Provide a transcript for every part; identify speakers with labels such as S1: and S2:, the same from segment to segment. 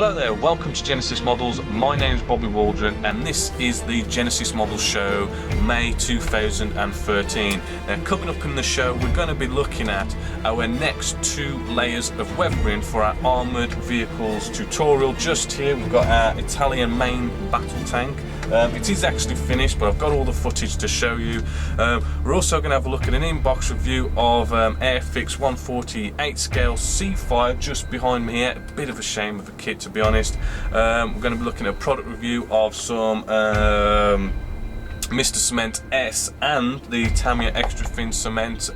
S1: Hello there, welcome to Genesis Models. My name is Bobby Waldron and this is the Genesis Models Show May 2013. Now coming up in the show we're going to be looking at our next 2 layers of weathering for our armoured vehicles tutorial. Just here we've got our Italian main battle tank. It is actually finished, but I've got all the footage to show you. We're also going to have a look at an in-box review of Airfix 148 scale Seafire just behind me here. A bit of a shame of a kit, to be honest. We're going to be looking at a product review of some Mr. Cement S and the Tamiya extra thin cement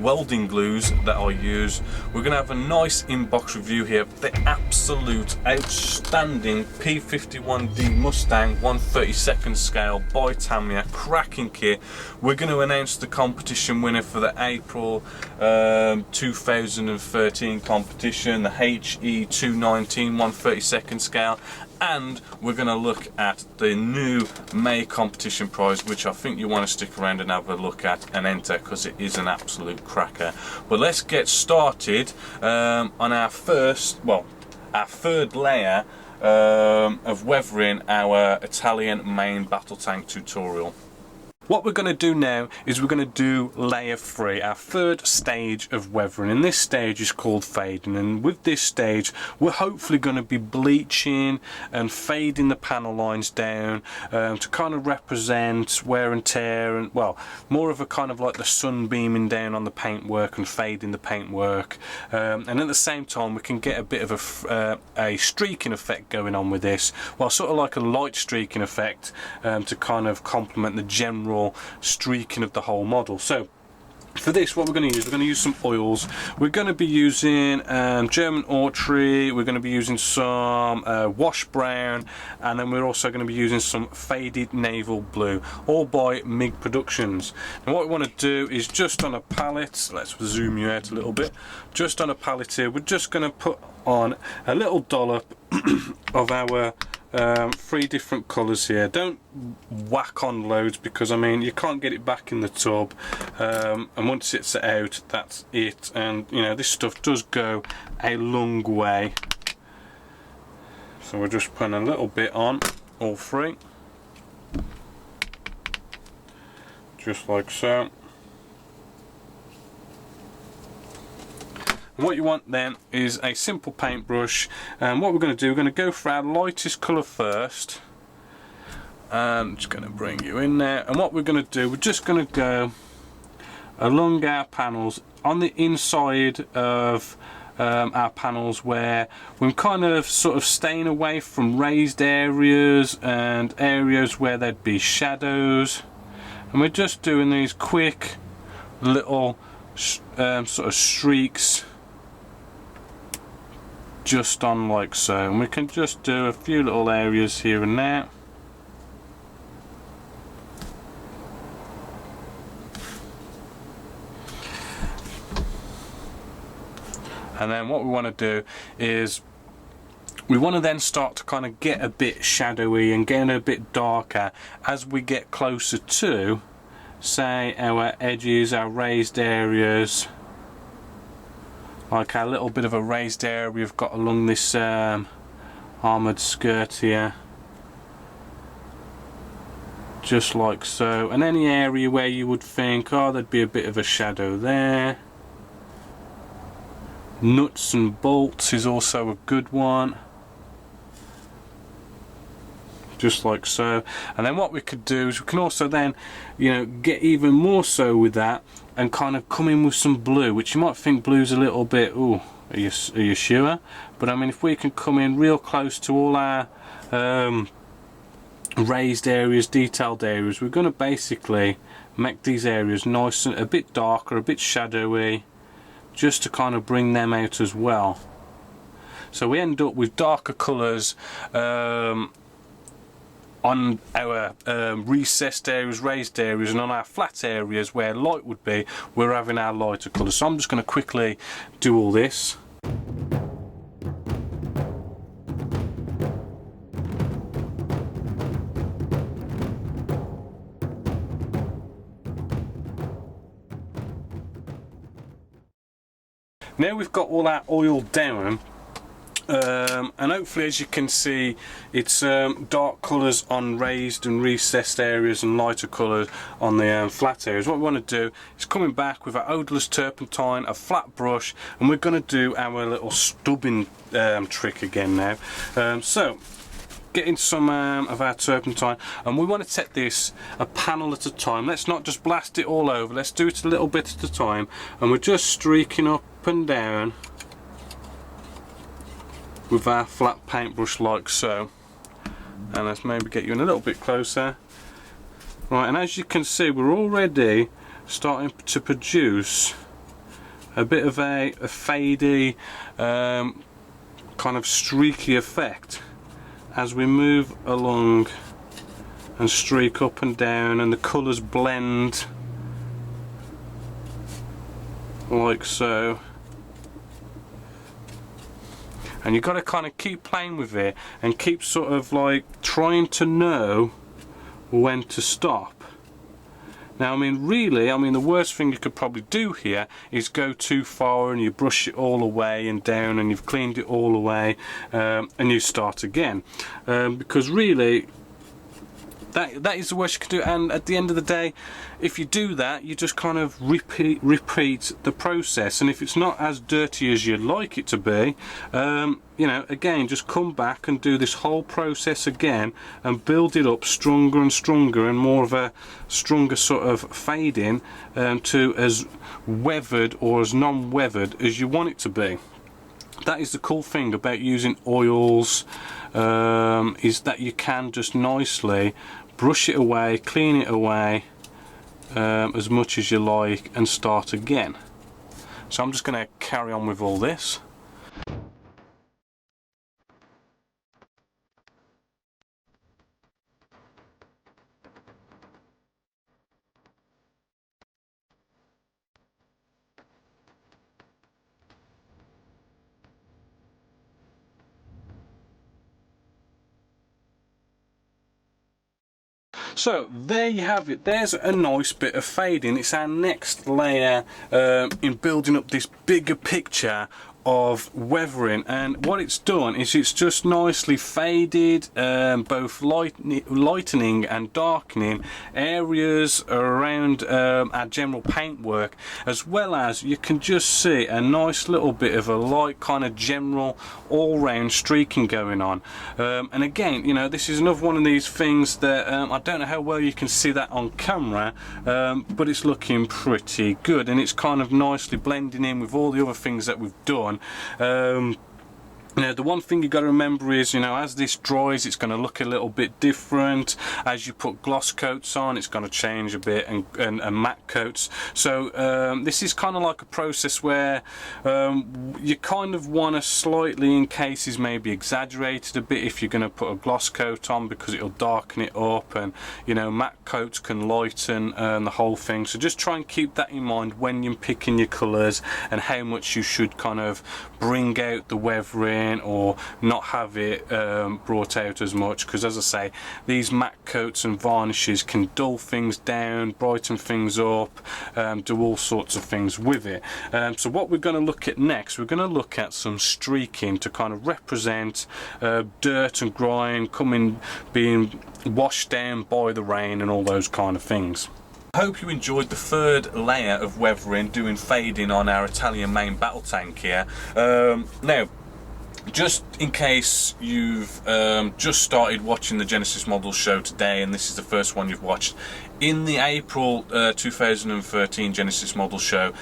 S1: welding glues that I use. We're going to have a nice inbox review here of the absolute outstanding P-51D Mustang 1/32 scale by Tamiya, cracking kit. We're going to announce the competition winner for the April 2013 competition, the HE219 1/32 scale, and we're going to look at the new May competition prize, which I think you want to stick around and have a look at and enter, because it is an absolute cracker. But let's get started on our third layer of weathering our Italian main battle tank tutorial. What we're going to do now is we're going to do layer 3, our third stage of weathering, and this stage is called fading. And with this stage we're hopefully going to be bleaching and fading the panel lines down to kind of represent wear and tear, and well, more of a kind of like the sun beaming down on the paintwork and fading the paintwork, and at the same time we can get a bit of a streaking effect going on with this, well, sort of like a light streaking effect to kind of complement the general streaking of the whole model. So for this, what we're going to use some oils. We're going to be using German Ortry, we're going to be using some wash brown, and then we're also going to be using some faded naval blue, all by MIG Productions. And what we want to do is just on a palette, let's zoom you out a little bit, just on a palette here, we're just going to put on a little dollop of our 3 different colours here. Don't whack on loads, because I mean you can't get it back in the tub, and once it's out, that's it. And you know, this stuff does go a long way, so we're just putting a little bit on all 3, just like so. And what you want then is a simple paintbrush, and what we're going to do, we're going to go for our lightest colour first. I'm just going to bring you in there, and what we're going to do, we're just going to go along our panels on the inside of our panels, where we're kind of sort of staying away from raised areas and areas where there'd be shadows, and we're just doing these quick little sort of streaks just on like so, and we can just do a few little areas here and there. And then what we want to do is we want to then start to kind of get a bit shadowy and getting a bit darker as we get closer to, say, our edges, our raised areas, like our little bit of a raised area we've got along this armoured skirt here, just like so. And any area where you would think, oh, there'd be a bit of a shadow there. Nuts and bolts is also a good one, just like so. And then what we could do is we can also then, you know, get even more so with that and kind of come in with some blue, which you might think blue's a little bit, ooh, are you sure? But I mean, if we can come in real close to all our raised areas, detailed areas, we're going to basically make these areas nice and a bit darker, a bit shadowy, just to kind of bring them out as well. So we end up with darker colours on our recessed areas, raised areas, and on our flat areas where light would be, we're having our lighter colours. So I'm just going to quickly do all this. Now we've got all our oil down, And hopefully, as you can see, it's dark colours on raised and recessed areas and lighter colours on the flat areas. What we want to do is coming back with our odourless turpentine, a flat brush, and we're going to do our little stubbing trick again now. So getting some of our turpentine, and we want to set this a panel at a time. Let's not just blast it all over, let's do it a little bit at a time, and we're just streaking up and down with our flat paintbrush like so. And let's maybe get you in a little bit closer. Right, and as you can see, we're already starting to produce a bit of a fadey kind of streaky effect as we move along and streak up and down, and the colours blend like so. And you've got to kind of keep playing with it and keep sort of like trying to know when to stop. Now, I mean, really, the worst thing you could probably do here is go too far and you brush it all away and down and you've cleaned it all away, and you start again. Because really, that is the worst you can do. And at the end of the day, if you do that, you just kind of repeat the process. And if it's not as dirty as you'd like it to be, you know, again, just come back and do this whole process again and build it up stronger and stronger, and more of a stronger sort of fading to as weathered or as non-weathered as you want it to be. That is the cool thing about using oils, is that you can just nicely brush it away, clean it away as much as you like, and start again. So I'm just going to carry on with all this. So there you have it, there's a nice bit of fading. It's our next layer in building up this bigger picture of weathering, and what it's done is it's just nicely faded, both lightening and darkening areas around our general paintwork, as well as you can just see a nice little bit of a light kind of general all-round streaking going on. And again, you know, this is another one of these things that I don't know how well you can see that on camera, but it's looking pretty good, and it's kind of nicely blending in with all the other things that we've done. Now, the one thing you got to remember is, you know, as this dries, it's going to look a little bit different. As you put gloss coats on, it's going to change a bit, and matte coats. So this is kind of like a process where you kind of want to slightly, in cases, maybe exaggerate it a bit if you're going to put a gloss coat on, because it'll darken it up, and you know, matte coats can lighten the whole thing. So just try and keep that in mind when you're picking your colours, and how much you should kind of bring out the weathering or not have it brought out as much, because as I say, these matte coats and varnishes can dull things down, brighten things up, do all sorts of things with it. So what we're going to look at next, we're going to look at some streaking to kind of represent dirt and grime being washed down by the rain and all those kind of things. I hope you enjoyed the third layer of weathering, doing fading on our Italian main battle tank here. Now, just in case you've just started watching the Genessis model show today, and this is the first one you've watched, in the April 2013 Genessis model show,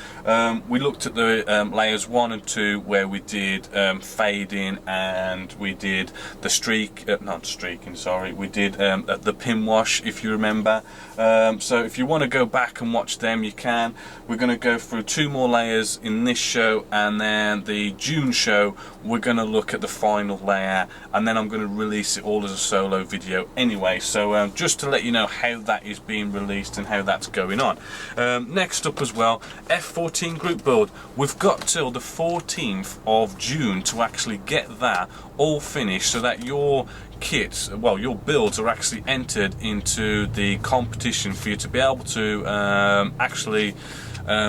S1: we looked at the layers 1 and 2, where we did fading, and we did the we did the pin wash, if you remember. So if you want to go back and watch them, you can. We're going to go through 2 more layers in this show, and then the June show we're going to look at the final layer, and then I'm going to release it all as a solo video anyway. So just to let you know how that is being released and how that's going on. Next up as well, F14 group build. We've got till the 14th of June to actually get that all finished, so that your kits, well, your builds are actually entered into the competition for you to be able to actually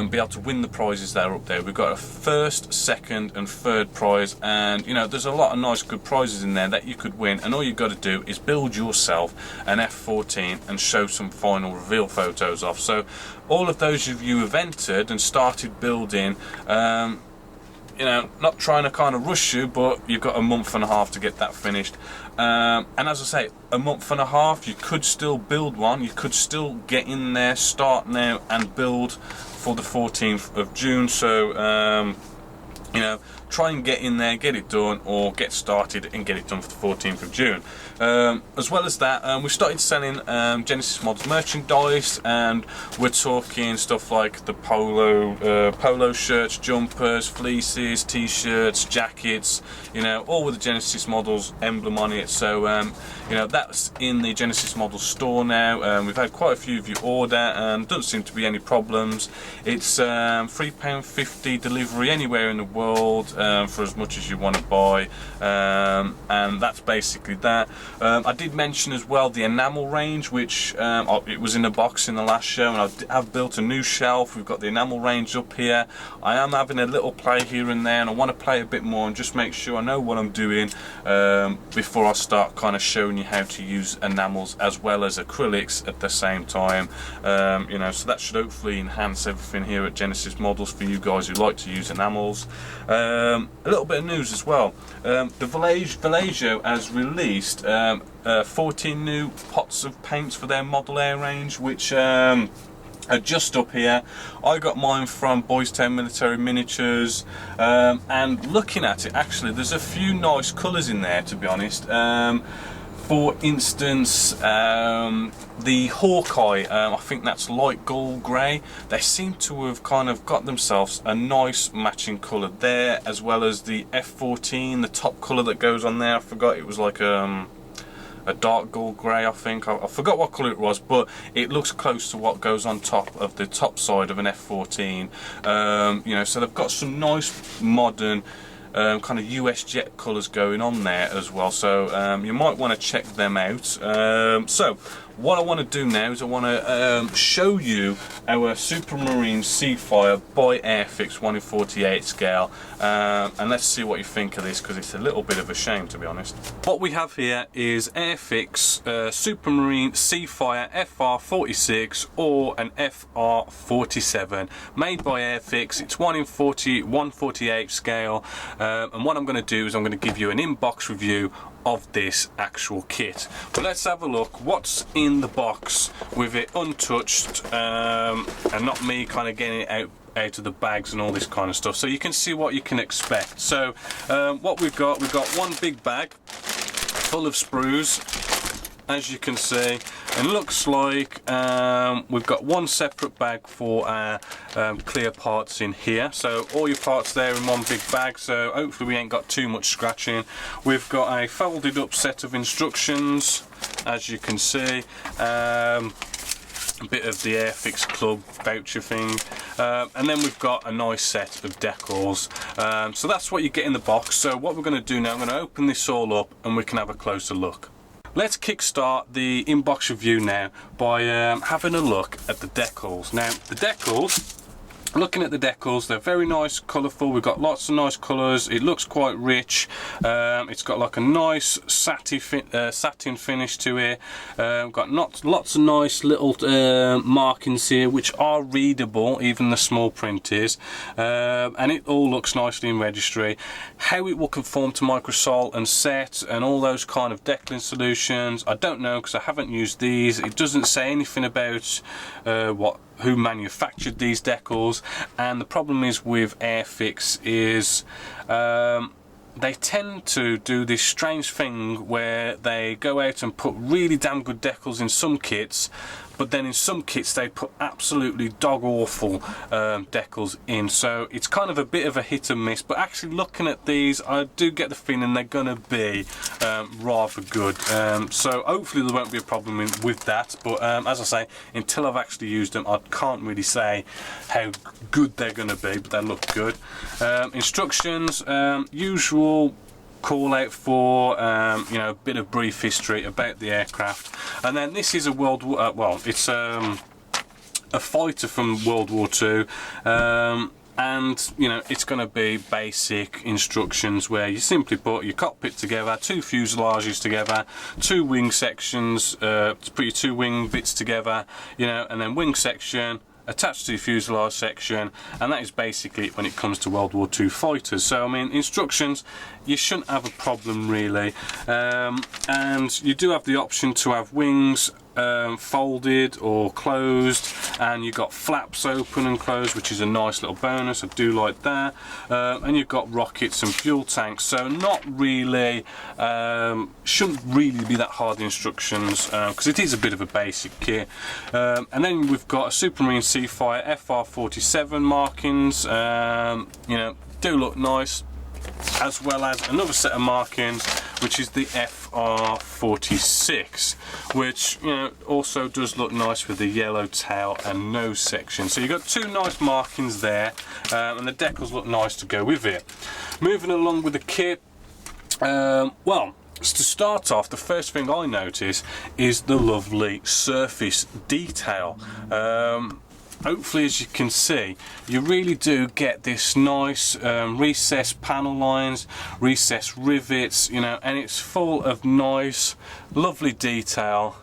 S1: be able to win the prizes that are up there. We've got a first, second and third prize, and you know, there's a lot of nice good prizes in there that you could win, and all you've got to do is build yourself an F-14 and show some final reveal photos off. So all of those of you who have entered and started building, you know, not trying to kind of rush you, but you've got a month and a half to get that finished. And as I say, a month and a half, you could still build one. You could still get in there, start now and build for the 14th of June. So, you know, try and get in there, get it done, or get started and get it done for the 14th of June. As well as that, we started selling Genessis Models merchandise, and we're talking stuff like the polo shirts, jumpers, fleeces, t-shirts, jackets, you know, all with the Genessis Models emblem on it. So you know, that's in the Genessis Models store now. We've had quite a few of you order, and doesn't seem to be any problems. It's £3.50 delivery anywhere in the world, for as much as you want to buy, and that's basically that. I did mention as well the enamel range, which it was in a box in the last show, and I've built a new shelf. We've got the enamel range up here. I am having a little play here and there, and I want to play a bit more and just make sure I know what I'm doing before I start kind of showing you how to use enamels as well as acrylics at the same time. You know, so that should hopefully enhance everything here at Genessis Models for you guys who like to use enamels. A little bit of news as well. The Vallejo has released 14 new pots of paints for their model air range, which are just up here. I got mine from Boys Town Military Miniatures, and looking at it, actually there's a few nice colours in there, to be honest. For instance, the Hawkeye, I think that's light gold grey. They seem to have kind of got themselves a nice matching colour there, as well as the F-14, the top colour that goes on there. I forgot, it was like a dark gold grey, I think. I forgot what colour it was, but it looks close to what goes on top of the top side of an F-14. You know, so they've got some nice modern kind of US jet colours going on there as well, so you might want to check them out. So what I want to do now is I want to show you our Supermarine Seafire by Airfix 1/48 scale, and let's see what you think of this, because it's a little bit of a shame, to be honest. What we have here is Airfix Supermarine Seafire FR46 or an FR47, made by Airfix. It's 1/148 scale, and what I'm going to do is I'm going to give you an in-box review of this actual kit. But let's have a look what's in the box with it untouched, and not me kind of getting it out of the bags and all this kind of stuff, so you can see what you can expect. So what we've got one big bag full of sprues, as you can see, and looks like we've got one separate bag for our clear parts in here. So all your parts there in one big bag, so hopefully we ain't got too much scratching. We've got a folded up set of instructions, as you can see, a bit of the Airfix Club voucher thing, and then we've got a nice set of decals. So that's what you get in the box. So what we're going to do now, I'm going to open this all up and we can have a closer look. Let's kickstart the inbox review now by having a look at the decals. Now, the decals, looking at the decals, they're very nice, colourful. We've got lots of nice colours. It looks quite rich. It's got like a nice satin finish to it. We've got lots of nice little markings here, which are readable, even the small print is. And it all looks nicely in registry. How it will conform to microsol and set and all those kind of decaling solutions, I don't know, because I haven't used these. It doesn't say anything about who manufactured these decals, and the problem is with Airfix is they tend to do this strange thing where they go out and put really damn good decals in some kits, but then in some kits they put absolutely dog awful decals in. So it's kind of a bit of a hit and miss, but actually looking at these, I do get the feeling they're gonna be rather good. So hopefully there won't be a problem with that, but as I say, until I've actually used them, I can't really say how good they're gonna be, but they look good. Instructions, usual call out for you know, a bit of brief history about the aircraft, and then this is a it's a fighter from World War II. And you know, it's going to be basic instructions where you simply put your cockpit together, 2 fuselages together, 2 wing sections, to put your 2 wing bits together, you know, and then wing section attached to the fuselage section, and that is basically it when it comes to World War II fighters. So I mean, instructions, you shouldn't have a problem really, and you do have the option to have wings folded or closed, and you've got flaps open and closed, which is a nice little bonus. I do like that. And you've got rockets and fuel tanks, so not really, shouldn't really be that hard instructions, because it is a bit of a basic kit. And then we've got a Supermarine Seafire FR47 markings, you know, do look nice, as well as another set of markings, which is the FR46, which, you know, also does look nice with the yellow tail and nose section. So you've got 2 nice markings there, and the decals look nice to go with it. Moving along with the kit, well, to start off, the first thing I notice is the lovely surface detail. Hopefully, as you can see, you really do get this nice recessed panel lines, recessed rivets, you know, and it's full of nice, lovely detail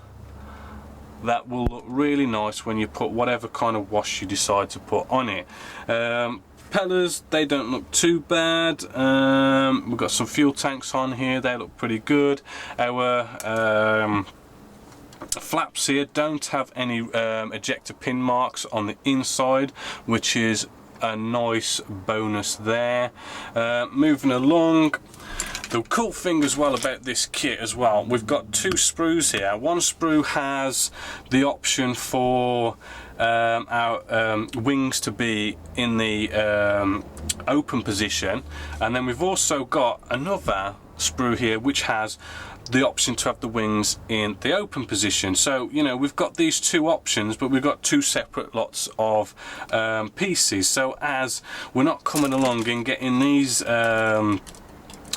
S1: that will look really nice when you put whatever kind of wash you decide to put on it. Propellers, they don't look too bad. We've got some fuel tanks on here, they look pretty good. Our flaps here don't have any ejector pin marks on the inside, which is a nice bonus there. Moving along, the cool thing as well about this kit as well, we've got 2 sprues here. One sprue has the option for our wings to be in the open position, and then we've also got another sprue here which has the option to have the wings in the open position. So, you know, we've got these 2 options, but we've got 2 separate lots of pieces. So as we're not coming along and getting these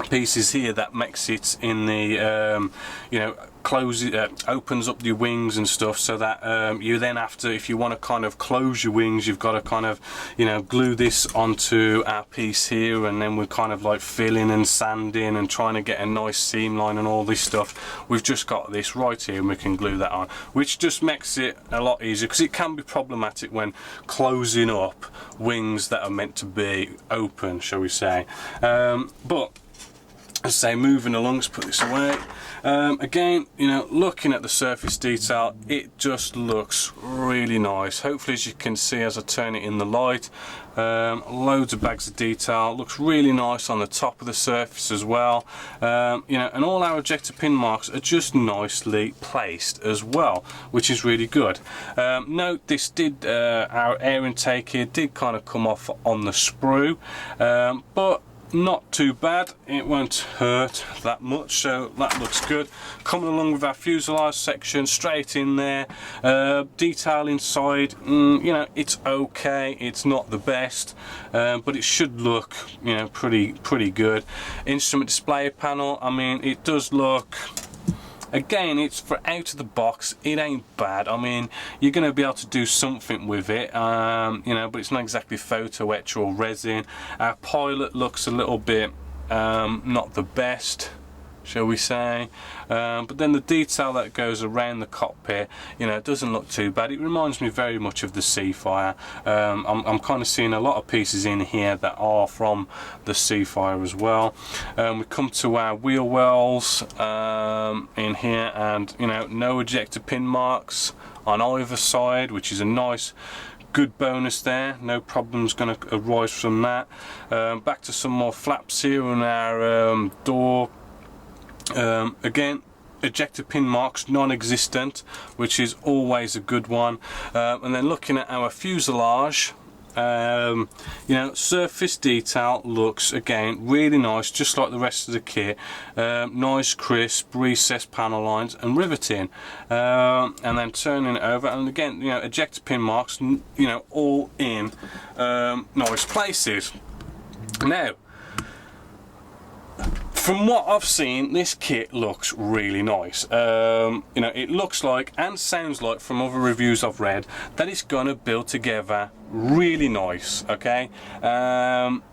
S1: pieces here, that makes it in the you know, close it, opens up your wings and stuff, so that you then have to, if you want to kind of close your wings, you've got to kind of, you know, glue this onto our piece here, and then we're kind of like filling and sanding and trying to get a nice seam line and all this stuff. We've just got this right here and we can glue that on, which just makes it a lot easier, because it can be problematic when closing up wings that are meant to be open, shall we say. But as I say, moving along, let's put this away. Again, you know, looking at the surface detail, it just looks really nice. Hopefully, as you can see as I turn it in the light, loads of bags of detail. Looks really nice on the top of the surface as well. You know, and all our ejector pin marks are just nicely placed as well, which is really good. Note this did, our air intake here did kind of come off on the sprue, but not too bad, it won't hurt that much, so that looks good. Coming along with our fuselage section, straight in there. Detail inside, you know, it's okay, it's not the best, but it should look, you know, pretty good. Instrument display panel, I mean, it does look, again, it's for out of the box, it ain't bad. I mean, you're going to be able to do something with it, you know, but it's not exactly photo etch or resin. Our pilot looks a little bit not the best, shall we say, but then the detail that goes around the cockpit, you know, it doesn't look too bad. It reminds me very much of the Seafire. I'm kind of seeing a lot of pieces in here that are from the Seafire as well. We come to our wheel wells in here, and you know, no ejector pin marks on either side, which is a nice good bonus there. No problems going to arise from that. Back to some more flaps here on our door. Again, ejector pin marks non-existent, which is always a good one. And then looking at our fuselage, you know, surface detail looks again really nice, just like the rest of the kit. Nice crisp recessed panel lines and riveting, and then turning it over, and again, you know, ejector pin marks, you know, all in nice places. Now, From what I've seen, this kit looks really nice. You know, it looks like and sounds like from other reviews I've read that it's gonna build together really nice, okay? And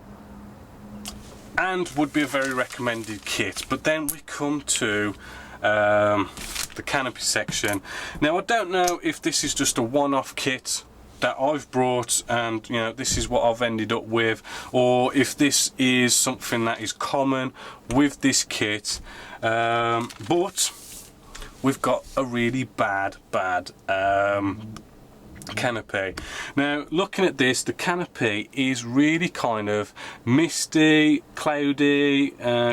S1: would be a very recommended kit. But then we come to the canopy section. Now I don't know if this is just a one-off kit that I've brought and, you know, this is what I've ended up with, or if this is something that is common with this kit, but we've got a really bad canopy. Now looking at this, the canopy is really kind of misty, cloudy,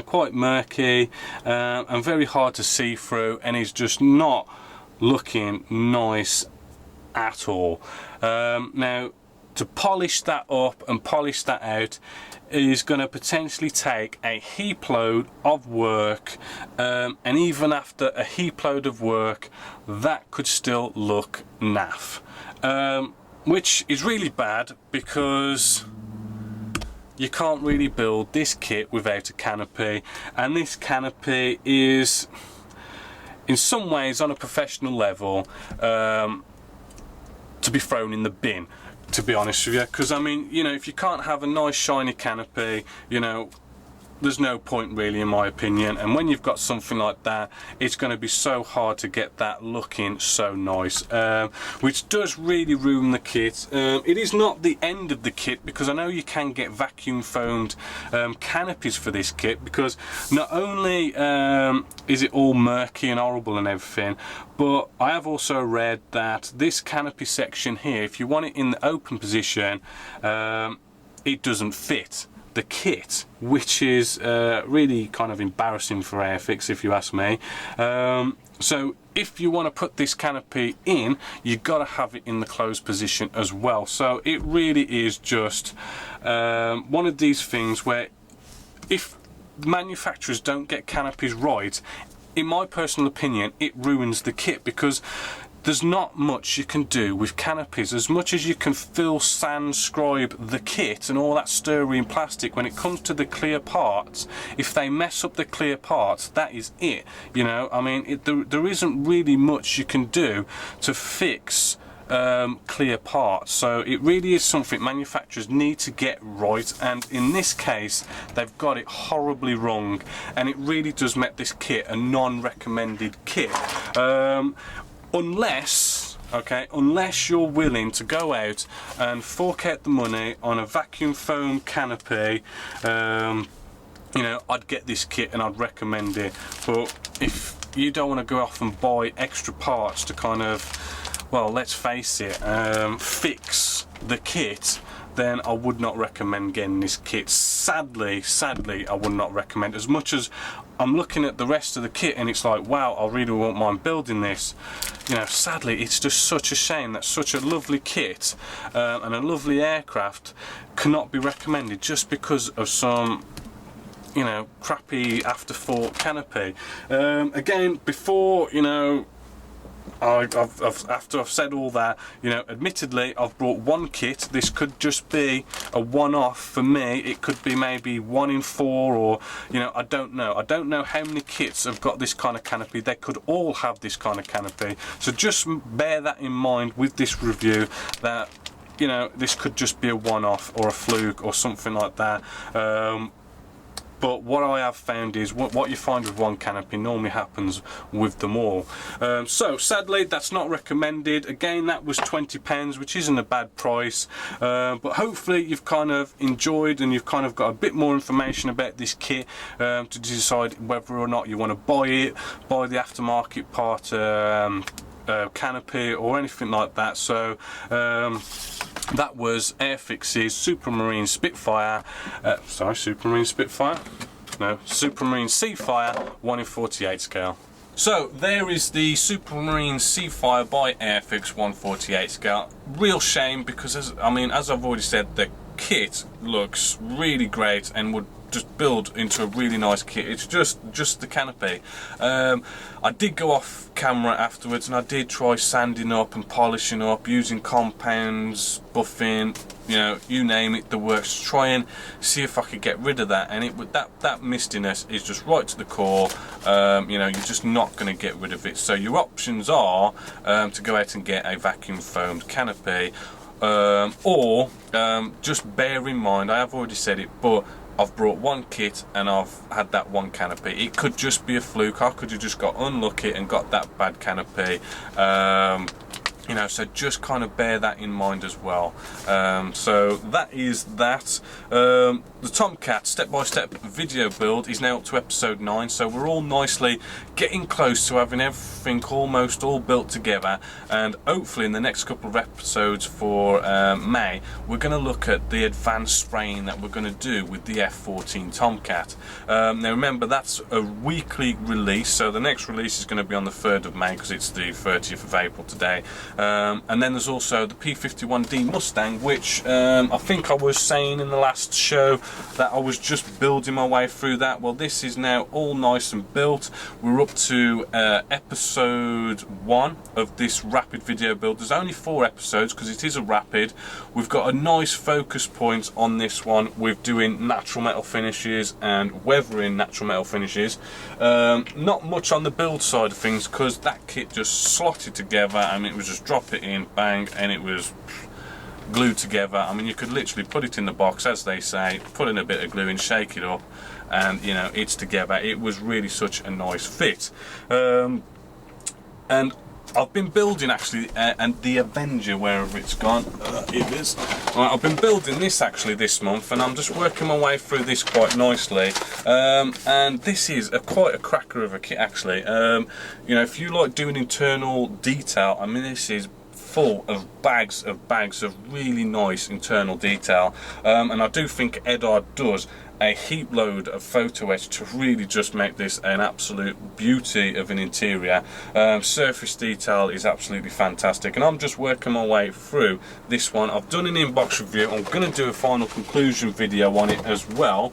S1: quite murky, and very hard to see through, and is just not looking nice at all. Now to polish that up and polish that out is going to potentially take a heap load of work, and even after a heap load of work that could still look naff, which is really bad because you can't really build this kit without a canopy, and this canopy is in some ways on a professional level to be thrown in the bin, to be honest with you, because I mean, you know, if you can't have a nice shiny canopy, you know, there's no point really, in my opinion. And when you've got something like that, it's going to be so hard to get that looking so nice, which does really ruin the kit. It is not the end of the kit, because I know you can get vacuum foamed canopies for this kit, because not only is it all murky and horrible and everything, but I have also read that this canopy section here, if you want it in the open position, it doesn't fit the kit, which is really kind of embarrassing for Airfix, if you ask me. So if you want to put this canopy in, you've got to have it in the closed position as well. So it really is just one of these things where if manufacturers don't get canopies right, in my personal opinion, it ruins the kit, because there's not much you can do with canopies. As much as you can fill, sand, scribe the kit and all that styrene plastic, when it comes to the clear parts, if they mess up the clear parts, that is it. You know, I mean, there isn't really much you can do to fix clear parts. So it really is something manufacturers need to get right, and in this case they've got it horribly wrong, and it really does make this kit a non-recommended kit. Unless you're willing to go out and fork out the money on a vacuum foam canopy, you know, I'd get this kit and I'd recommend it. But if you don't want to go off and buy extra parts to kind of, well, let's face it, fix the kit, then I would not recommend getting this kit. Sadly, I would not recommend. As much as I'm looking at the rest of the kit and it's like, wow, I really won't mind building this, you know, sadly it's just such a shame that such a lovely kit and a lovely aircraft cannot be recommended just because of some, you know, crappy afterthought canopy. Again, before, you know, after I've said all that, you know, admittedly I've brought one kit. This could just be a one-off for me. It could be maybe 1 in 4, or, you know, I don't know how many kits have got this kind of canopy. They could all have this kind of canopy, so just bear that in mind with this review, that, you know, this could just be a one-off or a fluke or something like that. But what I have found is what you find with one canopy normally happens with them all. So sadly that's not recommended. Again, that was £20, which isn't a bad price, but hopefully you've kind of enjoyed and you've kind of got a bit more information about this kit to decide whether or not you want to buy it, buy the aftermarket part canopy or anything like that. So that was Airfix's Supermarine Spitfire, Supermarine Seafire 1 in 48 scale. So there is the Supermarine Seafire by Airfix 1/48 scale. Real shame, because as I've already said, the kit looks really great and would just build into a really nice kit. It's just the canopy. I did go off camera afterwards and I did try sanding up and polishing up using compounds, buffing, you know, you name it, the works, to try and see if I could get rid of that. And it would, that mistiness is just right to the core. You know, you're just not going to get rid of it. So your options are to go out and get a vacuum foamed canopy, or just bear in mind, I have already said it, but I've brought one kit and I've had that one canopy. It could just be a fluke. I could have just got unlucky and got that bad canopy. You know, so just kind of bear that in mind as well. So that is that. The Tomcat step-by-step video build is now up to episode 9, so we're all nicely getting close to having everything almost all built together, and hopefully in the next couple of episodes for May, we're going to look at the advanced spraying that we're going to do with the F14 Tomcat. Now remember, that's a weekly release, so the next release is going to be on the 3rd of May because it's the 30th of April today. And then there's also the P-51D Mustang, which I think I was saying in the last show that I was just building my way through that. Well, this is now all nice and built. We're up to episode 1 of this rapid video build. There's only 4 episodes because it is a rapid. We've got a nice focus point on this one with doing natural metal finishes and weathering natural metal finishes. Not much on the build side of things because that kit just slotted together. I mean, it was just drop it in, bang, and it was glued together. I mean, you could literally put it in the box, as they say, put in a bit of glue and shake it up, and you know, it's together. It was really such a nice fit. And I've been building actually, and the Avenger, wherever it's gone, it is. Right, I've been building this actually this month, and I'm just working my way through this quite nicely. And this is quite a cracker of a kit actually. You know, if you like doing internal detail, I mean, this is full of bags of really nice internal detail. And I do think Edard does a heap load of photo etch to really just make this an absolute beauty of an interior. Surface detail is absolutely fantastic, and I'm just working my way through this one. I've done an inbox review. I'm going to do a final conclusion video on it as well.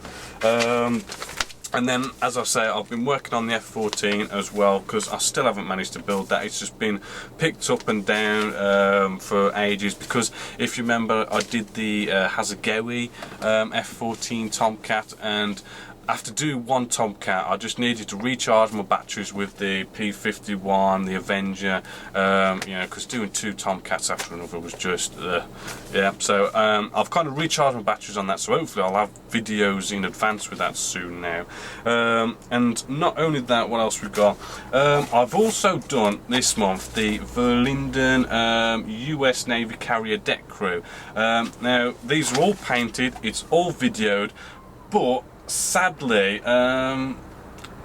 S1: And then, as I say, I've been working on the F14 as well because I still haven't managed to build that. It's just been picked up and down for ages, because if you remember, I did the Hasegawa F14 Tomcat, and after doing one Tomcat, I just needed to recharge my batteries with the P-51, the Avenger, you know, because doing 2 Tomcats after another was just, yeah. So I've kind of recharged my batteries on that, so hopefully I'll have videos in advance with that soon now. And not only that, what else we've got? I've also done this month the Verlinden US Navy Carrier Deck Crew. Now, these are all painted, it's all videoed, but sadly, the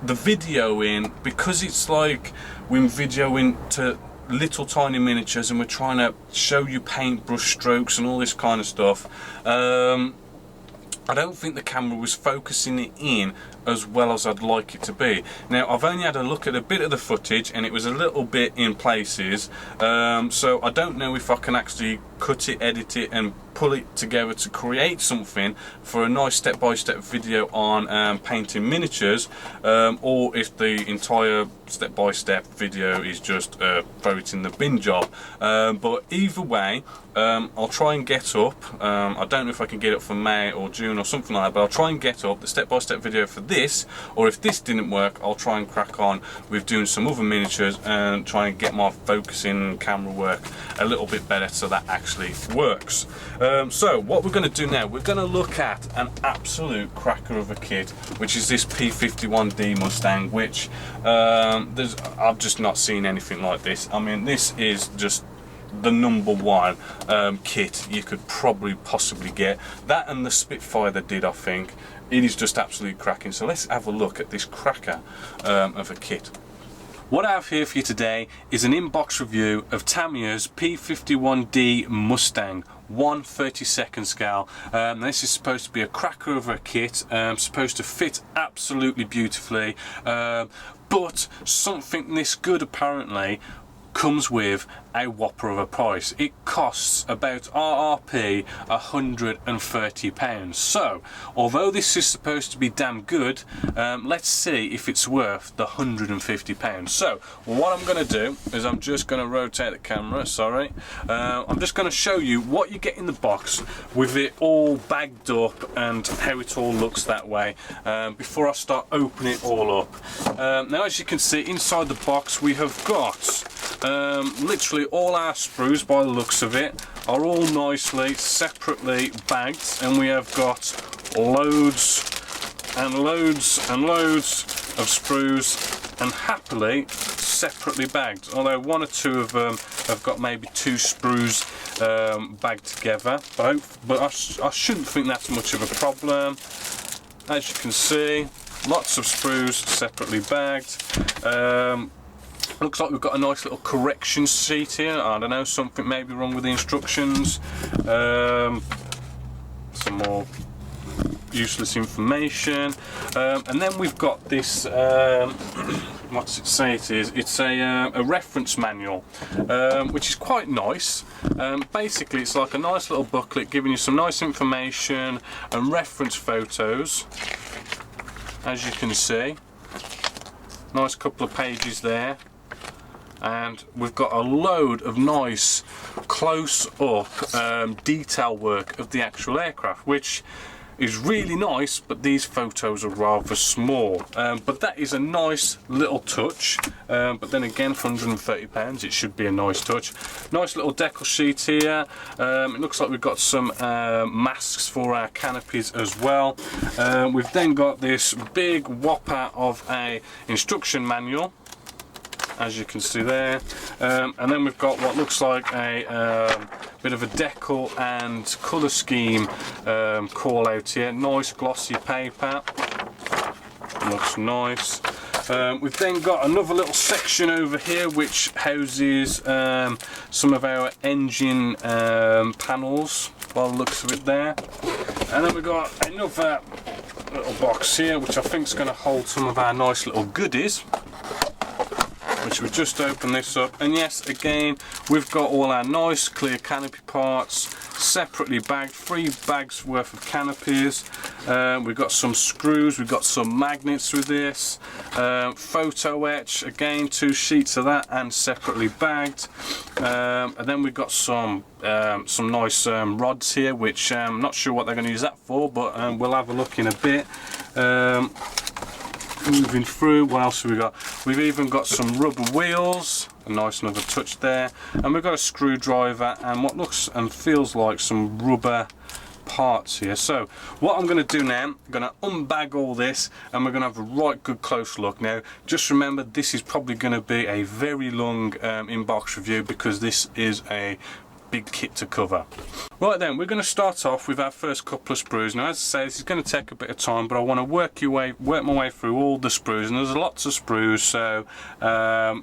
S1: videoing, because it's like we're videoing to little tiny miniatures and we're trying to show you paintbrush strokes and all this kind of stuff, I don't think the camera was focusing it in as well as I'd like it to be. Now, I've only had a look at a bit of the footage and it was a little bit in places, so I don't know if I can actually cut it, edit it and pull it together to create something for a nice step-by-step video on painting miniatures, or if the entire step-by-step video is just throw it in the bin job. But either way, I'll try and get up, I don't know if I can get up for May or June or something like that, but I'll try and get up the step-by-step video for this, or if this didn't work, I'll try and crack on with doing some other miniatures and try and get my focusing camera work a little bit better so that actually works. So what we're going to do now, we're going to look at an absolute cracker of a kit, which is this P-51D Mustang, which I've just not seen anything like this. I mean, this is just the #1 kit you could probably possibly get. That and the Spitfire they did, I think. It is just absolutely cracking. So let's have a look at this cracker of a kit. What I have here for you today is an inbox review of Tamiya's P-51D Mustang 1/32 scale. This is supposed to be a cracker of a kit, supposed to fit absolutely beautifully, but something this good apparently comes with a whopper of a price. It costs about RRP £130. So although this is supposed to be damn good, let's see if it's worth the £150. So what I'm going to do is I'm just going to rotate the camera, sorry. I'm just going to show you what you get in the box with it all bagged up and how it all looks that way before I start opening it all up. Now as you can see, inside the box we have got literally all our sprues, by the looks of it, are all nicely separately bagged, and we have got loads and loads and loads of sprues, and happily separately bagged, although one or two of them have got maybe 2 sprues bagged together, but I shouldn't think that's much of a problem. As you can see, lots of sprues separately bagged. Looks like we've got a nice little correction sheet here. I don't know, something may be wrong with the instructions. Some more useless information. And then we've got this, what's it say it is? It's a reference manual, which is quite nice. Basically, it's like a nice little booklet giving you some nice information and reference photos, as you can see. Nice couple of pages there. And we've got a load of nice close-up detail work of the actual aircraft, which is really nice, but these photos are rather small. But that is a nice little touch. But then again, for £130, it should be a nice touch. Nice little decal sheet here. It looks like we've got some masks for our canopies as well. We've then got this big whopper of a instruction manual, as you can see there, and then we've got what looks like a bit of a decal and colour scheme call out here. Nice glossy paper, looks nice. We've then got another little section over here which houses some of our engine panels, by the looks of it there. And then we've got another little box here which I think is going to hold some of our nice little goodies, which we just open this up, and yes, again we've got all our nice clear canopy parts separately bagged, 3 bags worth of canopies. We've got some screws, we've got some magnets with this, photo etch, again 2 sheets of that and separately bagged. And then we've got some nice rods here, which I'm not sure what they're going to use that for, but we'll have a look in a bit. Moving through, what else have we got? We've even got some rubber wheels, a nice another touch there, and we've got a screwdriver and what looks and feels like some rubber parts here. So what I'm going to do now, I'm going to unbag all this and we're going to have a right good close look. Now just remember, this is probably going to be a very long in-box review because this is a big kit to cover. Right then, we're going to start off with our first couple of sprues. Now as I say, this is going to take a bit of time, but I want to work my way through all the sprues, and there's lots of sprues, so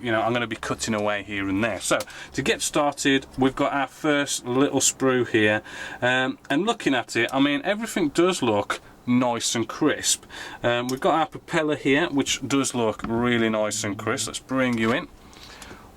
S1: you know, I'm going to be cutting away here and there. So to get started, we've got our first little sprue here, and looking at it, I mean, everything does look nice and crisp. We've got our propeller here, which does look really nice and crisp. Let's bring you in.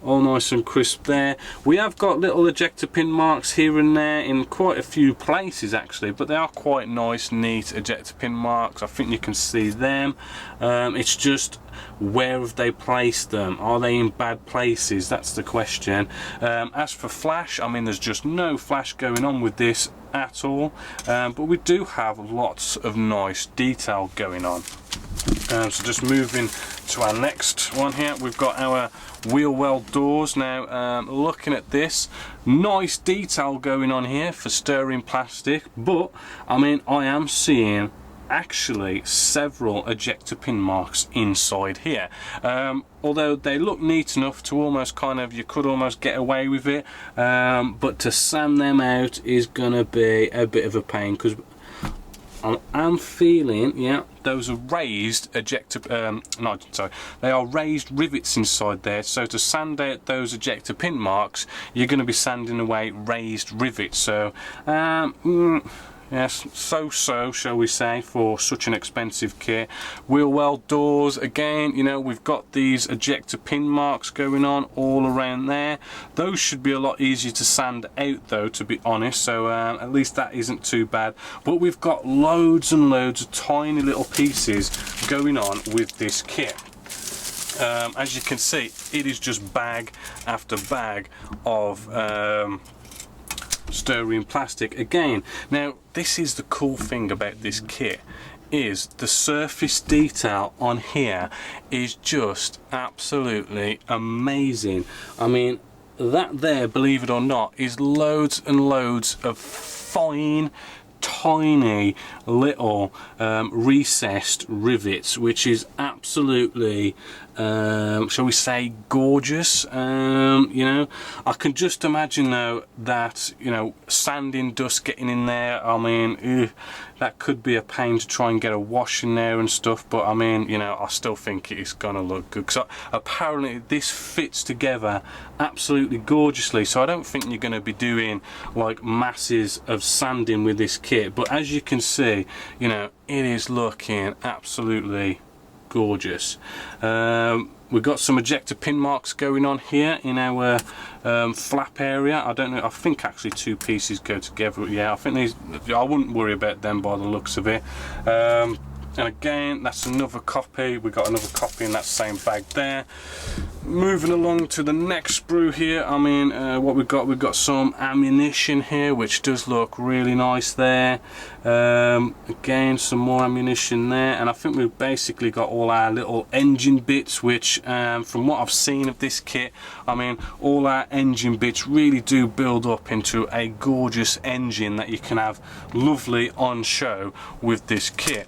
S1: All nice and crisp there. We have got little ejector pin marks here and there in quite a few places actually, but they are quite nice, neat ejector pin marks. I think you can see them. It's just, where have they placed them? Are they in bad places? That's the question. As for flash, I mean, there's just no flash going on with this at all, but we do have lots of nice detail going on. So just moving to our next one here, we've got our wheel well doors. Now looking at this, nice detail going on here for stirring plastic, but I mean, I am seeing actually several ejector pin marks inside here, although they look neat enough to almost kind of, you could almost get away with it, but to sand them out is gonna be a bit of a pain, because I'm feeling, yeah, those are raised ejector, they are raised rivets inside there, so to sand out those ejector pin marks, you're going to be sanding away raised rivets, so Yes, so shall we say, for such an expensive kit. Wheel well doors, again, you know, we've got these ejector pin marks going on all around there. Those should be a lot easier to sand out though, to be honest, so at least that isn't too bad. But we've got loads and loads of tiny little pieces going on with this kit. As you can see, it is just bag after bag of styrene plastic again. Now this is the cool thing about this kit, is the surface detail on here is just absolutely amazing. I mean, that there, believe it or not, is loads and loads of fine tiny little recessed rivets, which is absolutely shall we say gorgeous. You know, I can just imagine though that, you know, sanding dust getting in there, I mean, that could be a pain to try and get a wash in there and stuff, but I mean, you know, I still think it's gonna look good, because apparently this fits together absolutely gorgeously, so I don't think you're going to be doing like masses of sanding with this kit. But as you can see, you know, it is looking absolutely gorgeous. We've got some ejector pin marks going on here in our flap area. I don't know, I think actually two pieces go together. Yeah, I think these, I wouldn't worry about them by the looks of it. And again, that's another copy. We've got another copy in that same bag there. Moving along to the next sprue here, I mean, what we've got some ammunition here, which does look really nice there. Again, some more ammunition there, and I think we've basically got all our little engine bits, which from what I've seen of this kit, I mean, all our engine bits really do build up into a gorgeous engine that you can have lovely on show with this kit.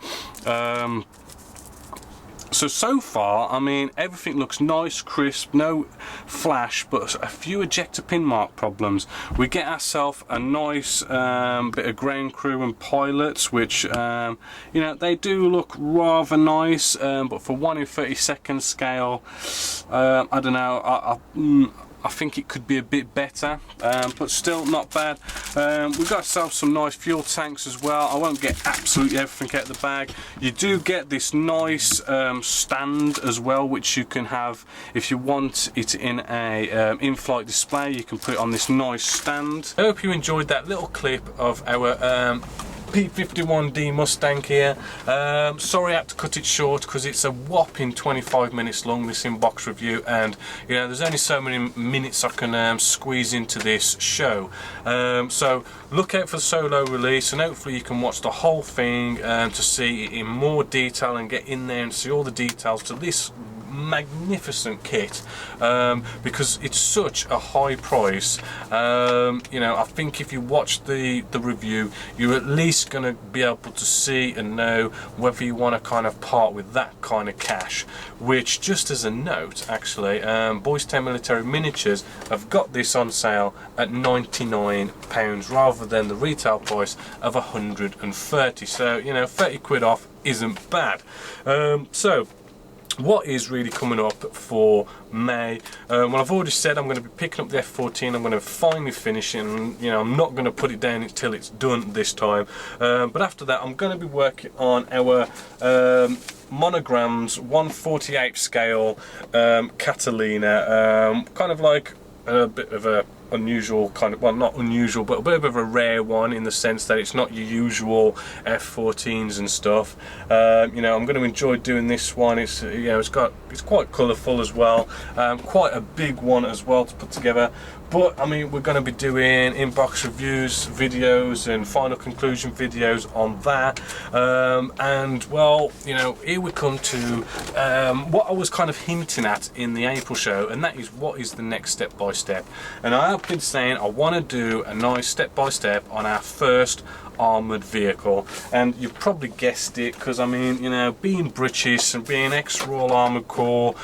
S1: So far, I mean, everything looks nice, crisp, no flash, but a few ejector pin mark problems. We get ourselves a nice bit of ground crew and pilots, which, you know, they do look rather nice, but for 1 in 32nd scale, I don't know, I think it could be a bit better, but still not bad. We've got ourselves some nice fuel tanks as well. I won't get absolutely everything out of the bag. You do get this nice stand as well, which you can have if you want it in a in-flight display. You can put it on this nice stand. I hope you enjoyed that little clip of our P-51D Mustang here. Sorry I had to cut it short because it's a whopping 25 minutes long, this inbox review, and you know, there's only so many minutes I can squeeze into this show. So look out for the solo release, and hopefully you can watch the whole thing to see it in more detail and get in there and see all the details to this magnificent kit, because it's such a high price. You know, I think if you watch the review, you're at least going to be able to see and know whether you want to kind of part with that kind of cash. Which, just as a note, actually, Boys Town Military Miniatures have got this on sale at £99 rather than the retail price of 130. So, you know, 30 quid off isn't bad. So what is really coming up for May? Well, I've already said I'm going to be picking up the F14. I'm going to finally finish it, and you know, I'm not going to put it down until it's done this time. But after that, I'm going to be working on our monograms 1/48 scale Catalina, kind of like a bit of a unusual kind of, well, not unusual, but a bit of a rare one in the sense that it's not your usual F14s and stuff. You know, I'm going to enjoy doing this one. It's, you know, it's quite colourful as well, quite a big one as well to put together. But I mean, we're going to be doing inbox reviews videos and final conclusion videos on that, and well, you know, here we come to what I was kind of hinting at in the April show, and that is what is the next step by step. And I have been saying I want to do a nice step by step on our first armoured vehicle, and you probably guessed it, because I mean, you know, being British and being ex-Royal Armoured Corps,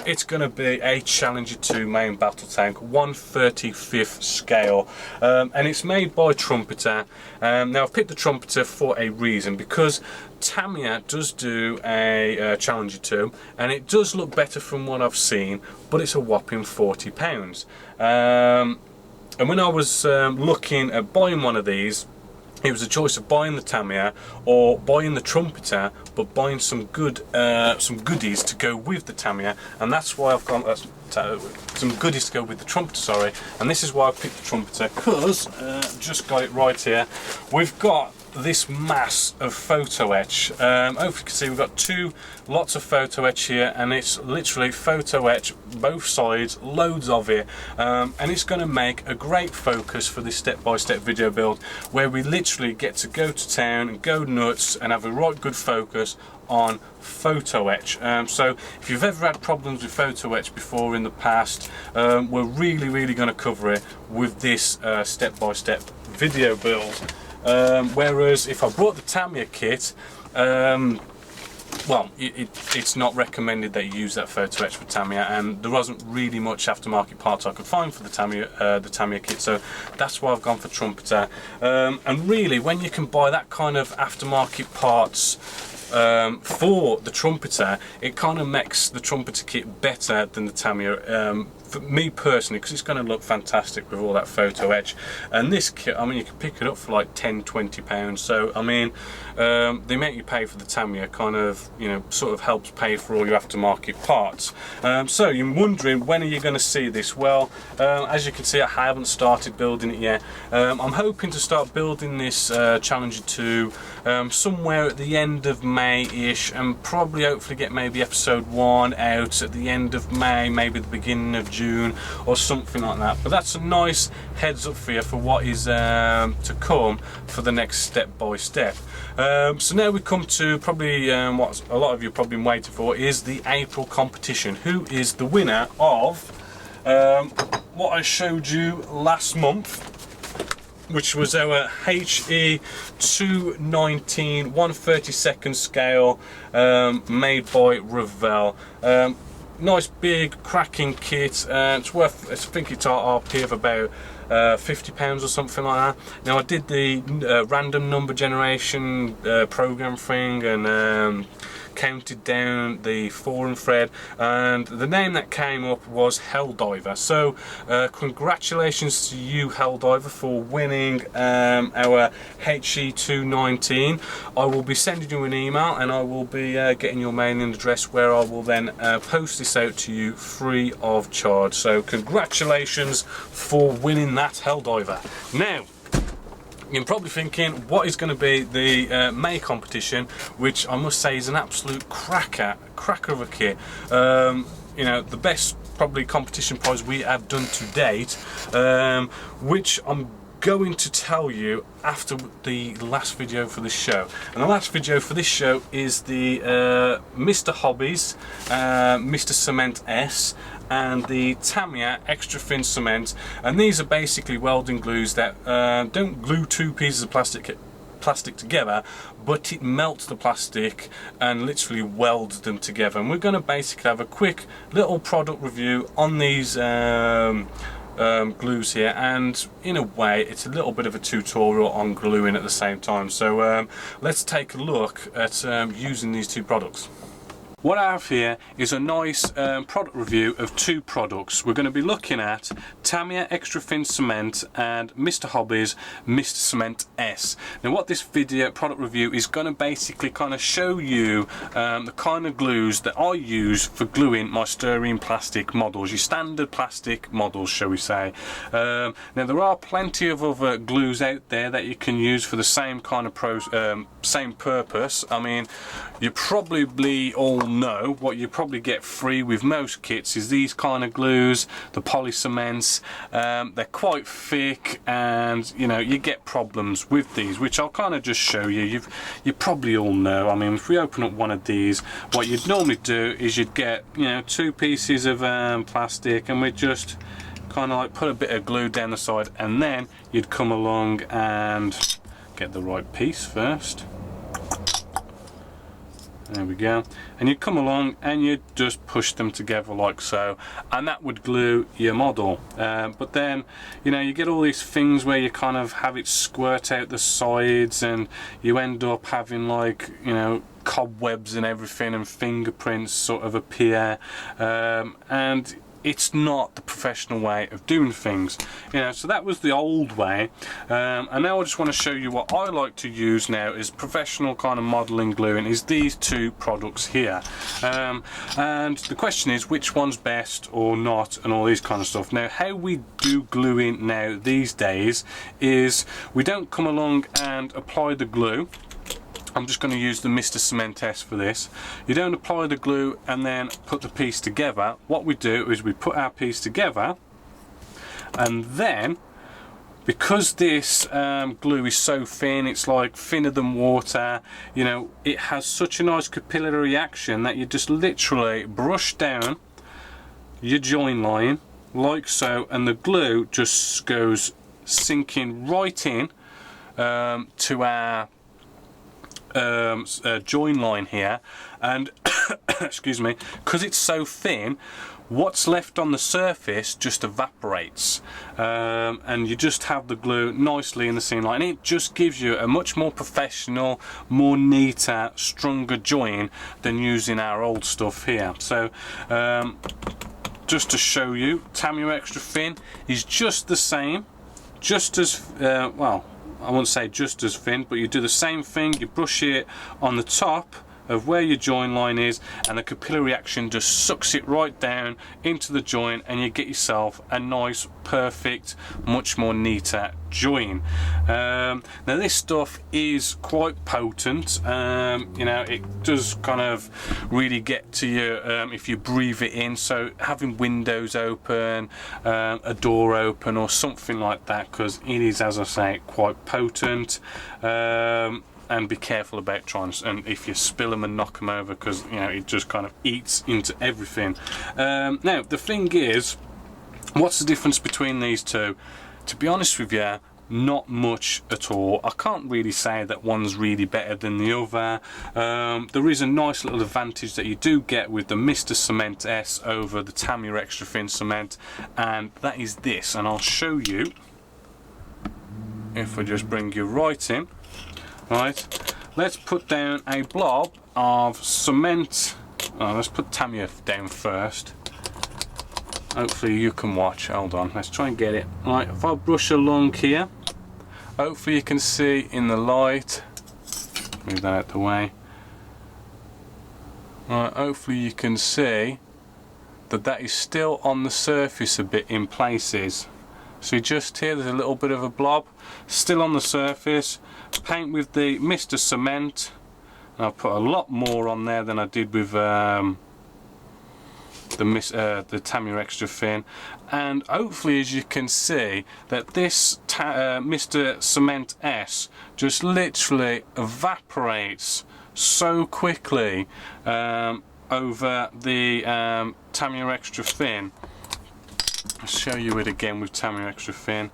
S1: it's going to be a Challenger 2 main battle tank, 1/35th scale, and it's made by Trumpeter. Now I've picked the Trumpeter for a reason, because Tamiya does do a Challenger 2, and it does look better from what I've seen, but it's a whopping £40. And when I was looking at buying one of these, it was a choice of buying the Tamiya or buying the Trumpeter, but buying some goodies to go with the Tamiya, and that's why I've gone some goodies to go with the Trumpeter. Sorry, and this is why I picked the Trumpeter, because just got it right here. We've got this mass of photo etch. Hopefully you can see we've got lots of photo etch here, and it's literally photo etch both sides, loads of it, and it's going to make a great focus for this step-by-step video build, where we literally get to go to town and go nuts and have a right good focus on photo etch. So if you've ever had problems with photo etch before in the past, we're really going to cover it with this step-by-step video build. Whereas if I brought the Tamiya kit, well, it's not recommended that you use that photo etch for Tamiya, and there wasn't really much aftermarket parts I could find for the Tamiya kit, so that's why I've gone for Trumpeter. And really, when you can buy that kind of aftermarket parts for the Trumpeter, it kind of makes the Trumpeter kit better than the Tamiya, for me personally, because it's going to look fantastic with all that photo etch. And this kit, I mean, you can pick it up for like £10–20, so I mean, the amount you pay for the Tamiya kind of, you know, sort of helps pay for all your aftermarket parts. So you're wondering, when are you going to see this? Well, as you can see, I haven't started building it yet. I'm hoping to start building this Challenger 2 somewhere at the end of May-ish, and probably hopefully get maybe episode 1 out at the end of May, maybe the beginning of June or something like that. But that's a nice heads up for you for what is to come for the next step by step. So now we come to probably what a lot of you have probably been waiting for, is the April competition. Who is the winner of what I showed you last month, which was our HE 219 1/32 scale, made by Revell. Nice big cracking kit. It's worth, I think it's RP of about £50 or something like that. Now I did the random number generation program thing, and counted down the forum thread, and the name that came up was Helldiver. So congratulations to you, Helldiver, for winning our HE 219. I will be sending you an email, and I will be getting your mailing address, where I will then post this out to you free of charge. So congratulations for winning that, Helldiver. Now you're probably thinking, what is going to be the May competition, which I must say is an absolute cracker of a kit. You know, the best probably competition prize we have done to date, which I'm going to tell you after the last video for this show. And the last video for this show is the Mr. Hobbies Mr. Cement S and the Tamiya Extra Thin Cement, and these are basically welding glues that don't glue two pieces of plastic together, but it melts the plastic and literally welds them together. And we're going to basically have a quick little product review on these glues here, and in a way it's a little bit of a tutorial on gluing at the same time. So let's take a look at using these two products. What I have here is a nice product review of two products. We're going to be looking at Tamiya Extra Thin Cement and Mr. Hobbies Mr. Cement S. Now what this video product review is going to basically kind of show you the kind of glues that I use for gluing my styrene plastic models, your standard plastic models, shall we say. Now there are plenty of other glues out there that you can use for the same kind of same purpose. I mean, you probably all know what you probably get free with most kits is these kind of glues, the poly cements. They're quite thick, and you know, you get problems with these, which I'll kind of just show you. You probably all know. I mean, if we open up one of these, what you'd normally do is you'd get, you know, two pieces of plastic, and we'd just kind of like put a bit of glue down the side, and then you'd come along and get the right piece first. There we go, and you come along and you just push them together like so, and that would glue your model. But then, you know, you get all these things where you kind of have it squirt out the sides, and you end up having, like, you know, cobwebs and everything, and fingerprints sort of appear, and it's not the professional way of doing things, you know. So that was the old way, and now I just want to show you what I like to use now is professional kind of modeling glue, and is these two products here. And the question is which one's best or not, and all these kind of stuff. Now, how we do gluing now these days is we don't come along and apply the glue. I'm just going to use the Mr. Cement S for this. You don't apply the glue and then put the piece together. What we do is we put our piece together, and then because this glue is so thin, it's like thinner than water, you know, it has such a nice capillary action that you just literally brush down your join line like so, and the glue just goes sinking right in to our join line here. And excuse me, because it's so thin, what's left on the surface just evaporates, and you just have the glue nicely in the seam line. It just gives you a much more professional, more neater, stronger join than using our old stuff here. So just to show you, Tamiya Extra Thin is just the same, just as well, I won't say just as thin, but you do the same thing. You brush it on the top of where your join line is, and the capillary action just sucks it right down into the joint, and you get yourself a nice, perfect, much more neater join. Now this stuff is quite potent, you know, it does kind of really get to you if you breathe it in, so having windows open, a door open or something like that, because it is, as I say, quite potent. And be careful about trying, and if you spill them and knock them over, because you know it just kind of eats into everything. Now the thing is, what's the difference between these two? To be honest with you, not much at all. I can't really say that one's really better than the other. There is a nice little advantage that you do get with the Mr. Cement S over the Tamiya Extra Thin Cement, and that is this, and I'll show you if I just bring you right in. Right, let's put down a blob of cement. Let's put Tamiya down first. Hopefully you can watch. Hold on, let's try and get it. Right, if I brush along here, hopefully you can see in the light. Move that out the way. Right, hopefully you can see that that is still on the surface a bit in places. So just here, there's a little bit of a blob still on the surface. Paint with the Mr. Cement, and I'll put a lot more on there than I did with the Tamiya Extra Thin, and hopefully, as you can see, that this Mr. Cement S just literally evaporates so quickly over the Tamiya Extra Thin. I'll show you it again with Tamiya Extra Thin.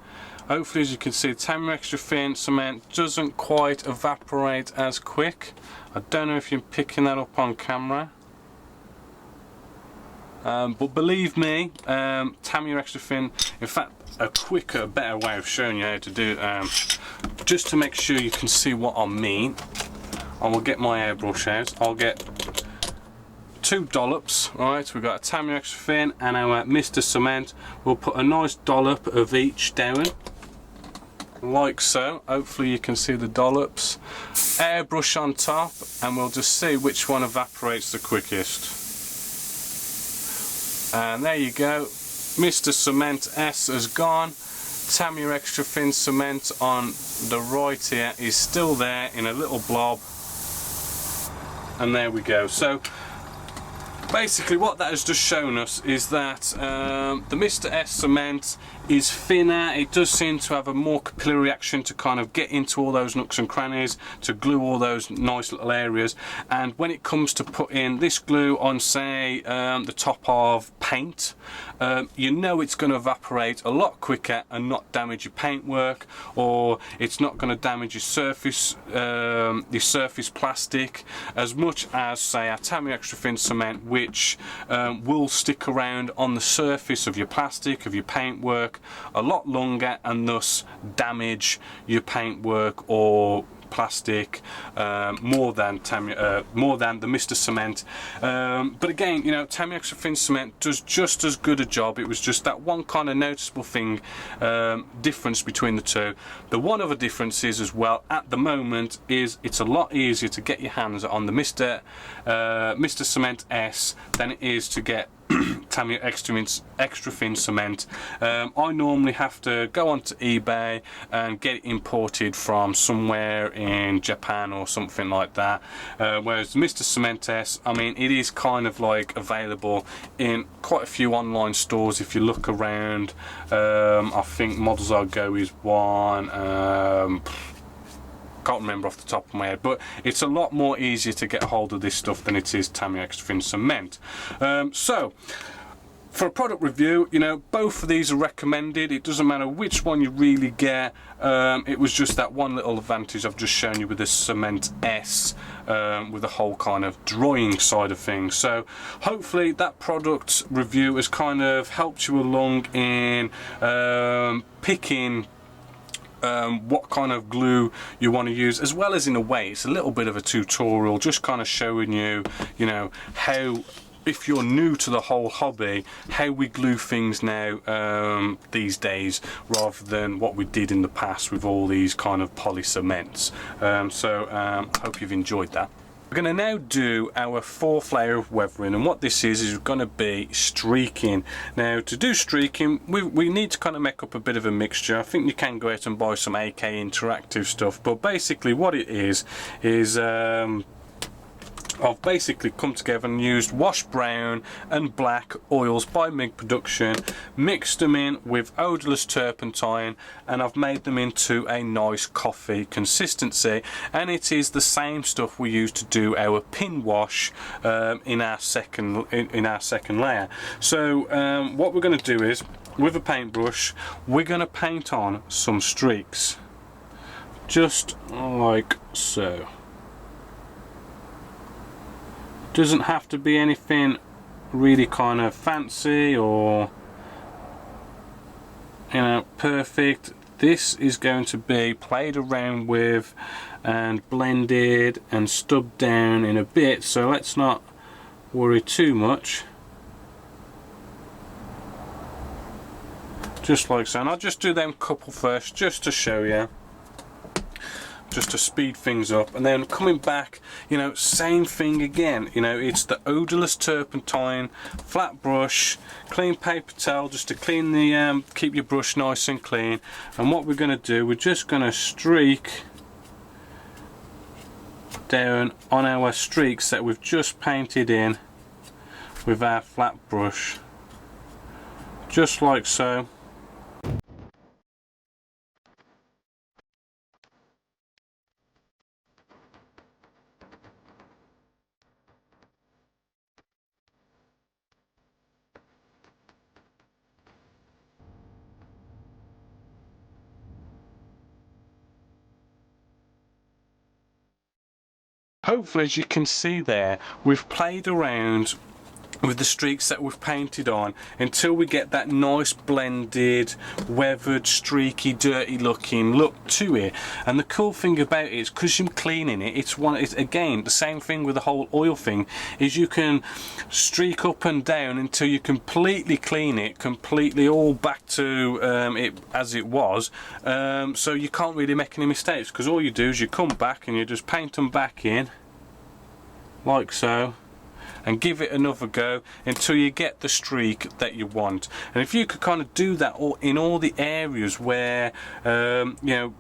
S1: Hopefully, as you can see, Tamiya Extra Thin Cement doesn't quite evaporate as quick. I don't know if you're picking that up on camera, but believe me, Tamiya Extra Thin, in fact, a quicker, better way of showing you how to do it, just to make sure you can see what I mean, I will get my airbrush out. I'll get 2 dollops, right? We've got a Tamiya Extra Thin and our Mr. Cement. We'll put a nice dollop of each down, like so. Hopefully you can see the dollops. Airbrush on top, and we'll just see which one evaporates the quickest. And there you go, Mr. Cement S has gone. Tamiya Extra Thin Cement on the right here is still there in a little blob, and there we go. So basically what that has just shown us is that the Mr. S Cement is thinner. It does seem to have a more capillary action to kind of get into all those nooks and crannies, to glue all those nice little areas. And when it comes to putting this glue on, say, the top of paint, you know it's going to evaporate a lot quicker and not damage your paintwork, or it's not going to damage your surface plastic as much as, say, our Tamiya Extra Thin Cement, which will stick around on the surface of your plastic, of your paintwork, a lot longer, and thus damage your paintwork or plastic more than the Mr. Cement, but again, you know, Tamiya Extra Thin Cement does just as good a job. It was just that one kind of noticeable thing, difference between the two. The one other difference is as well at the moment is it's a lot easier to get your hands on the Mr. Cement S than it is to get Tamiya Extra Thin Cement. I normally have to go onto eBay and get it imported from somewhere in Japan or something like that, whereas Mr. Cement S, I mean, it is kind of like available in quite a few online stores if you look around. I think Models I Go is one, can't remember off the top of my head, but it's a lot more easier to get a hold of this stuff than it is Tamiya Extra Thin Cement. So for a product review, you know, both of these are recommended. It doesn't matter which one you really get. It was just that one little advantage I've just shown you with this Cement S, with the whole kind of drying side of things. So hopefully that product review has kind of helped you along in picking what kind of glue you want to use, as well as in a way it's a little bit of a tutorial, just kind of showing you, you know, how, if you're new to the whole hobby, how we glue things now these days, rather than what we did in the past with all these kind of poly cements. Hope you've enjoyed that. We're going to now do our fourth layer of weathering, and what this is going to be streaking. Now, to do streaking, we need to kind of make up a bit of a mixture. I think you can go out and buy some AK Interactive stuff, but basically what it is I've basically come together and used washed brown and black oils by MIG Production, mixed them in with odorless turpentine, and I've made them into a nice coffee consistency, and it is the same stuff we use to do our pin wash in our second layer. So what we're going to do is, with a paintbrush, we're going to paint on some streaks, just like so. Doesn't have to be anything really kind of fancy or, you know, perfect. This is going to be played around with and blended and stubbed down in a bit, so let's not worry too much. Just like so, and I'll just do them couple first just to show you, just to speed things up, and then coming back, you know, same thing again. You know, it's the odorless turpentine, flat brush, clean paper towel just to clean the keep your brush nice and clean. And what we're going to do, we're just going to streak down on our streaks that we've just painted in with our flat brush, just like so. Hopefully, as you can see there, we've played around with the streaks that we've painted on until we get that nice blended, weathered, streaky, dirty looking look to it. And the cool thing about it is, because you're cleaning it, it's again the same thing with the whole oil thing, is you can streak up and down until you completely clean it, completely all back to it as it was, so you can't really make any mistakes, because all you do is you come back and you just paint them back in like so, and give it another go until you get the streak that you want. And if you could kind of do that in all the areas where you know,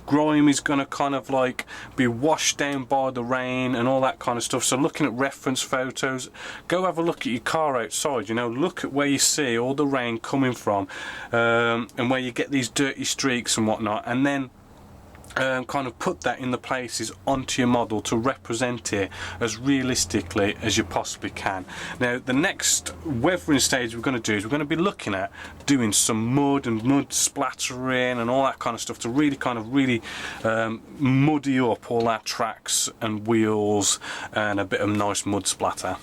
S1: grime is going to kind of like be washed down by the rain and all that kind of stuff. So looking at reference photos, go have a look at your car outside, you know, look at where you see all the rain coming from, and where you get these dirty streaks and whatnot, and then kind of put that in the places onto your model to represent it as realistically as you possibly can. Now, the next weathering stage we're going to do is we're going to be looking at doing some mud and mud splattering and all that kind of stuff to really kind of muddy up all our tracks and wheels and a bit of nice mud splatter.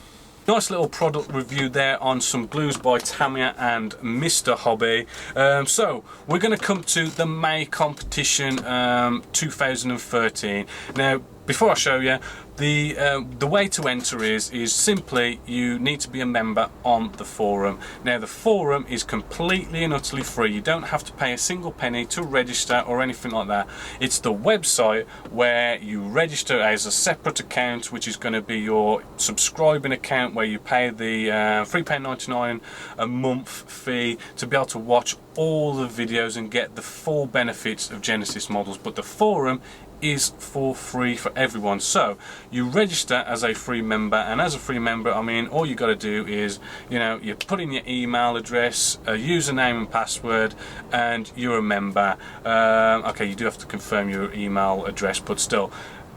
S1: Nice little product review there on some glues by Tamiya and Mr. Hobby. So we're going to come to the May competition 2013. Now, before I show you, the way to enter is simply you need to be a member on the forum. Now the forum is completely and utterly free. You don't have to pay a single penny to register or anything like that. It's the website where you register as a separate account, which is going to be your subscribing account, where you pay the £3.99 a month fee to be able to watch all the videos and get the full benefits of Genessis models. But the forum is for free for everyone. So you register as a free member, and as a free member, I mean, all you got to do is, you know, you put in your email address, a username and password, and you're a member. Okay, you do have to confirm your email address, but still,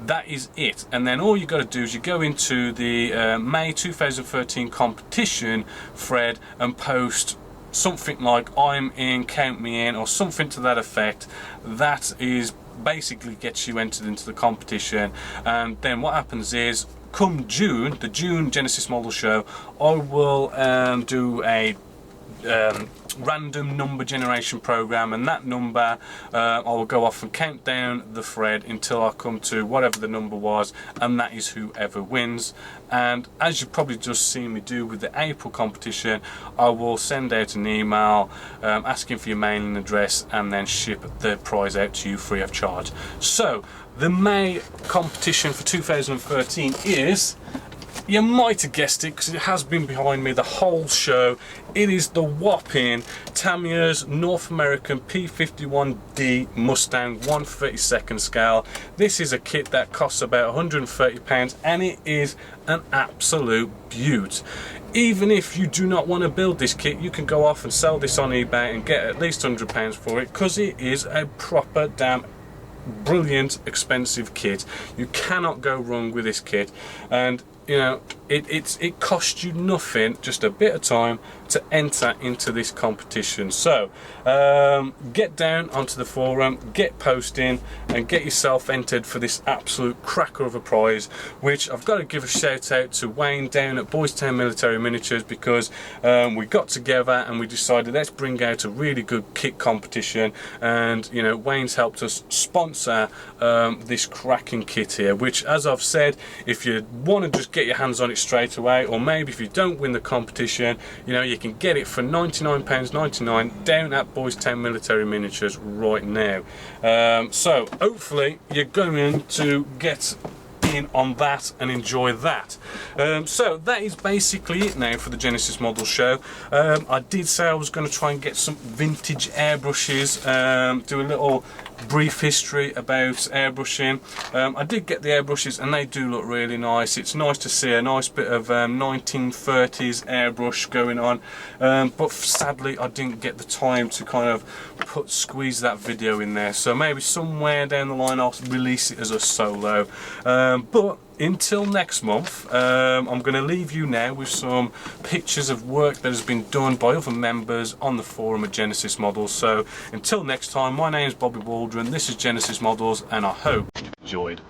S1: that is it. And then all you got to do is you go into the May 2013 competition thread and post something like "I'm in, count me in," or something to that effect. That is basically gets you entered into the competition. And then what happens is, come June, the June Genessis model show, I will do a random number generation program, and that number I will go off and count down the thread until I come to whatever the number was, and that is whoever wins. And as you've probably just seen me do with the April competition, I will send out an email asking for your mailing address and then ship the prize out to you free of charge. So the May competition for 2013 is, you might have guessed it because it has been behind me the whole show, it is the whopping Tamiya's North American P-51D Mustang 1/32 scale. This is a kit that costs about £130, and it is an absolute beaut. Even if you do not want to build this kit, you can go off and sell this on eBay and get at least £100 for it, because it is a proper damn brilliant expensive kit. You cannot go wrong with this kit. And you know, it costs you nothing, just a bit of time to enter into this competition. So get down onto the forum, get posting, and get yourself entered for this absolute cracker of a prize, which I've got to give a shout out to Wayne down at Boys Town Military Miniatures, because we got together and we decided, let's bring out a really good kit competition. And you know, Wayne's helped us sponsor this cracking kit here, which, as I've said, if you want to just get your hands on it straight away, or maybe if you don't win the competition, you know, you can get it for £99.99 down at Boys Town Military Miniatures right now. So hopefully you're going to get in on that and enjoy that. So that is basically it now for the Genessis model show. I did say I was going to try and get some vintage airbrushes, do a little brief history about airbrushing. I did get the airbrushes and they do look really nice. It's nice to see a nice bit of 1930s airbrush going on, but sadly I didn't get the time to kind of squeeze that video in there, so maybe somewhere down the line I'll release it as a solo. But until next month, I'm going to leave you now with some pictures of work that has been done by other members on the forum at Genessis Models. So until next time, my name is Bobby Waldron, this is Genessis Models, and I hope you enjoyed.